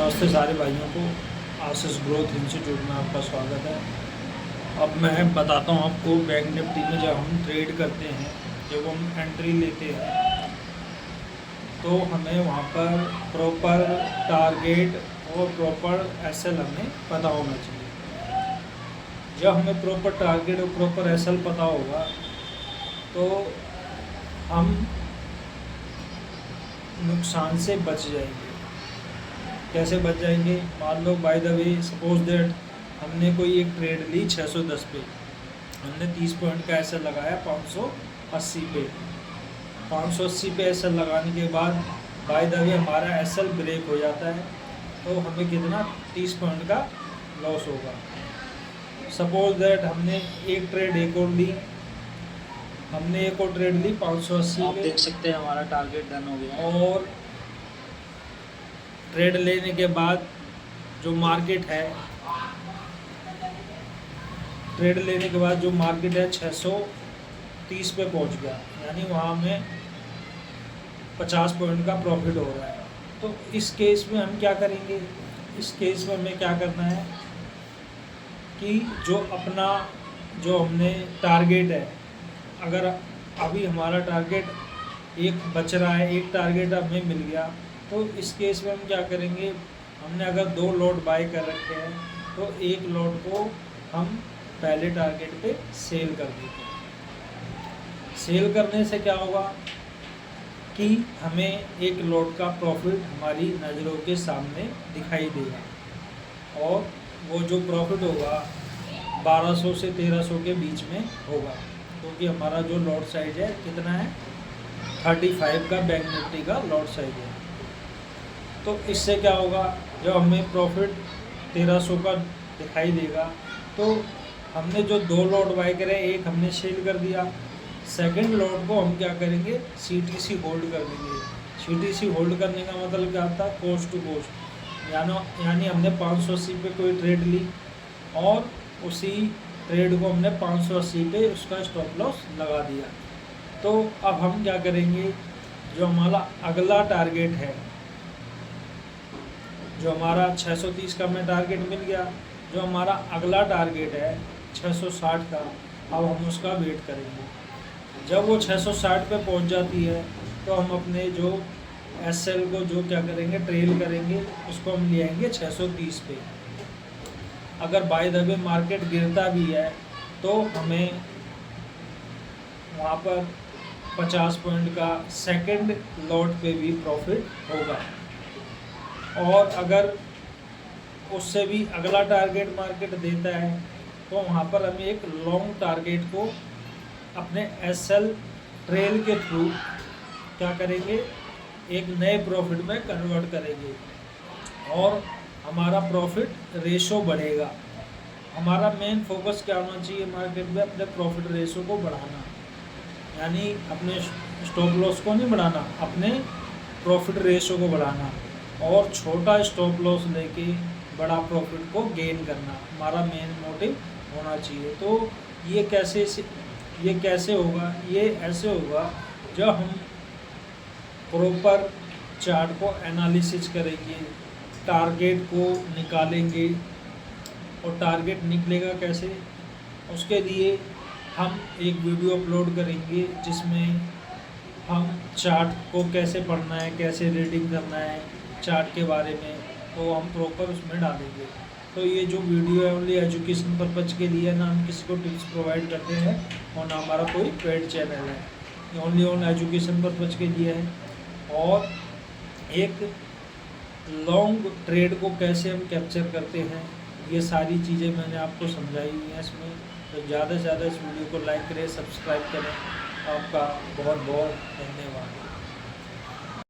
नमस्ते सारे भाइयों को। आशीष ग्रोथ इंस्टीट्यूट में आपका स्वागत है। अब मैं बताता हूँ आपको बैंक निफ्टी में जब हम ट्रेड करते हैं, जब हम एंट्री लेते हैं तो हमें वहाँ पर प्रॉपर टारगेट और प्रॉपर एसएल हमें पता होना चाहिए। जब हमें प्रॉपर टारगेट और प्रॉपर एसएल पता होगा तो हम नुकसान से बच जाएंगे। कैसे बच जाएंगे? मान लो by the way suppose that हमने कोई एक ट्रेड ली 610 पे, हमने 30 पॉइंट का एसएल लगाया 580 पे। 580 पे एसएल लगाने के बाद बाय द वे हमारा एसएल ब्रेक हो जाता है तो हमें कितना 30 पॉइंट का लॉस होगा। सपोज दैट हमने एक ट्रेड एक और ली, हमने एक और ट्रेड ली 580 आप पे, देख सकते हैं हमारा टारगेट डन हो गया। और ट्रेड लेने के बाद जो मार्केट है, ट्रेड लेने के बाद जो मार्केट है 630 पे पहुंच गया, यानी वहाँ में 50 पॉइंट का प्रॉफिट हो रहा है। तो इस केस में हम क्या करेंगे? इस केस में हमें क्या करना है कि जो हमने टारगेट है, अगर अभी हमारा टारगेट एक बच रहा है, एक टारगेट हमें मिल गया, तो इस केस में हम क्या करेंगे? हमने अगर 2 लॉट बाय कर रखे हैं तो एक लॉट को हम पहले टारगेट पे सेल कर देते हैं। सेल करने से क्या होगा कि हमें एक लॉट का प्रॉफिट हमारी नज़रों के सामने दिखाई देगा, और वो जो प्रॉफिट होगा 1200 से 1300 के बीच में होगा, क्योंकि हमारा जो लॉट साइज है कितना है? 35 का बैंक निफ्टी का लॉट साइज है। तो इससे क्या होगा? जब हमें प्रॉफिट 1300 का दिखाई देगा तो हमने जो 2 लॉट बाय करे, एक हमने सेल कर दिया, सेकंड लॉट को हम क्या करेंगे? सीटीसी होल्ड कर देंगे। सीटीसी होल्ड करने का मतलब क्या होता है? कॉस्ट टू कॉस्ट, यानी हमने 580 पे कोई ट्रेड ली और उसी ट्रेड को हमने 580 पे उसका स्टॉप लॉस लगा दिया। तो अब हम क्या करेंगे? जो हमारा अगला टारगेट है, जो हमारा 630 का हमें टारगेट मिल गया, जो हमारा अगला टारगेट है 660 का, अब हम उसका वेट करेंगे। जब वो 660 पे पहुंच जाती है तो हम अपने जो एसएल को जो क्या करेंगे? ट्रेल करेंगे, उसको हम ले आएंगे 630 पे। अगर बाय द वे मार्केट गिरता भी है तो हमें वहाँ पर 50 पॉइंट का सेकंड लॉट पे भी प्रॉफिट होगा। और अगर उससे भी अगला टारगेट मार्केट देता है तो वहाँ पर हमें एक लॉन्ग टारगेट को अपने एसएल ट्रेल के थ्रू क्या करेंगे? एक नए प्रॉफिट में कन्वर्ट करेंगे और हमारा प्रॉफिट रेशो बढ़ेगा। हमारा मेन फोकस क्या होना चाहिए मार्केट में? अपने प्रॉफिट रेशो को बढ़ाना, यानी अपने स्टॉप लॉस को नहीं बढ़ाना, अपने प्रॉफिट रेशो को बढ़ाना, और छोटा स्टॉप लॉस लेके बड़ा प्रॉफिट को गेन करना हमारा मेन मोटिव होना चाहिए। तो ये कैसे होगा? ये ऐसे होगा जब हम प्रॉपर चार्ट को एनालिसिस करेंगे, टारगेट को निकालेंगे। और टारगेट निकलेगा कैसे? उसके लिए हम एक वीडियो अपलोड करेंगे जिसमें हम चार्ट को कैसे पढ़ना है, कैसे रीडिंग करना है चार्ट के बारे में, तो हम प्रॉपर उसमें डालेंगे। तो ये जो वीडियो है ओनली एजुकेशन पर्पज़ के लिए, ना हम किसी को टिप्स प्रोवाइड करते हैं और ना हमारा कोई पेड चैनल है, ये ओनली ऑन एजुकेशन पर्पज़ के लिए है। और एक लॉन्ग ट्रेड को कैसे हम कैप्चर करते हैं, ये सारी चीज़ें मैंने आपको समझाई हुई हैं इसमें। तो ज़्यादा से ज़्यादा इस वीडियो को लाइक करें, सब्सक्राइब करें। आपका बहुत बहुत धन्यवाद।